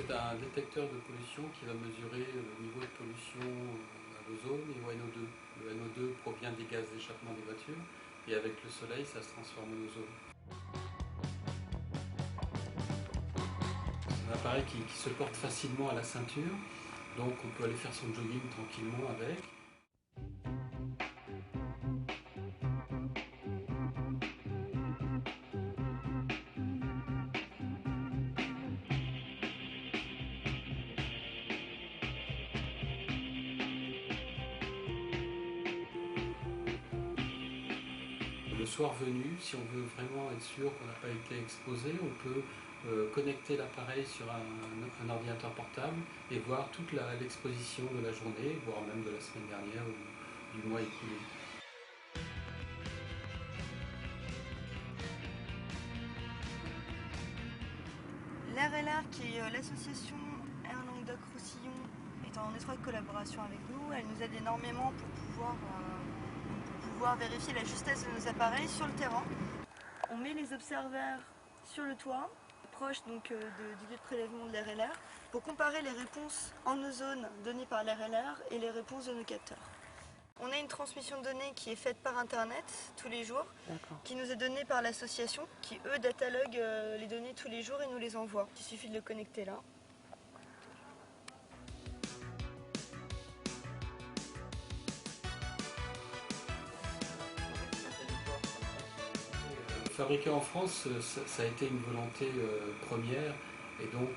c'est un détecteur de pollution qui va mesurer le niveau de pollution à l'ozone et au NO2. Le NO2 provient des gaz d'échappement des voitures et avec le soleil, ça se transforme en ozone. C'est un appareil qui se porte facilement à la ceinture, donc on peut aller faire son jogging tranquillement avec. Le soir venu, si on veut vraiment être sûr qu'on n'a pas été exposé, on peut connecter l'appareil sur un ordinateur portable et voir toute l'exposition de la journée, voire même de la semaine dernière ou du mois écoulé. L'RLR, qui est l'association Air Languedoc-Roussillon, est en étroite collaboration avec nous. Elle nous aide énormément pour pouvoir vérifier la justesse de nos appareils sur le terrain. On met les observeurs sur le toit, proche donc du lieu de prélèvement de l'RLR, pour comparer les réponses en ozone données par l'RLR et les réponses de nos capteurs. On a une transmission de données qui est faite par internet tous les jours, qui nous est donnée par l'association, qui eux dataloguent les données tous les jours et nous les envoient. Il suffit de le connecter là. Fabriqué en France, ça a été une volonté première et donc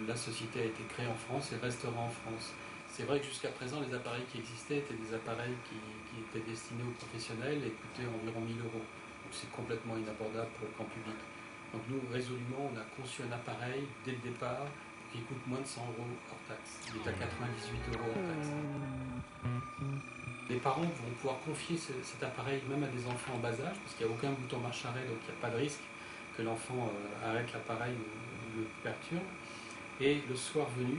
la société a été créée en France et restera en France. C'est vrai que jusqu'à présent, les appareils qui existaient étaient des appareils qui étaient destinés aux professionnels et coûtaient environ 1 000 €. Donc c'est complètement inabordable pour le grand public. Donc nous, résolument, on a conçu un appareil dès le départ qui coûte moins de 100 € hors taxe. Il est à 98 € hors taxe. Les parents vont pouvoir confier cet appareil même à des enfants en bas âge, parce qu'il n'y a aucun bouton marche arrêt, donc il n'y a pas de risque que l'enfant arrête l'appareil ou le perturbe. Et le soir venu,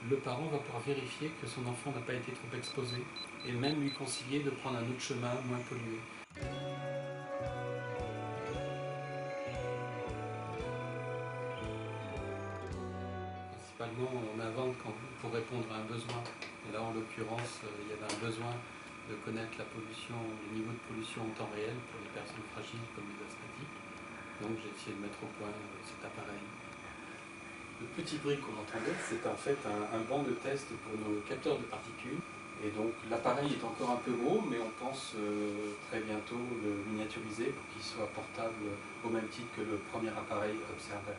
le parent va pouvoir vérifier que son enfant n'a pas été trop exposé, et même lui conseiller de prendre un autre chemin moins pollué. Principalement, on invente pour répondre à un besoin. Et là, en l'occurrence, il y avait un besoin de connaître la pollution, le niveau de pollution en temps réel pour les personnes fragiles comme les asthmatiques. Donc j'ai essayé de mettre au point cet appareil. Le petit bruit qu'on entendait, c'est en fait un banc de test pour nos capteurs de particules. Et donc l'appareil est encore un peu gros, mais on pense très bientôt le miniaturiser pour qu'il soit portable au même titre que le premier appareil Observer.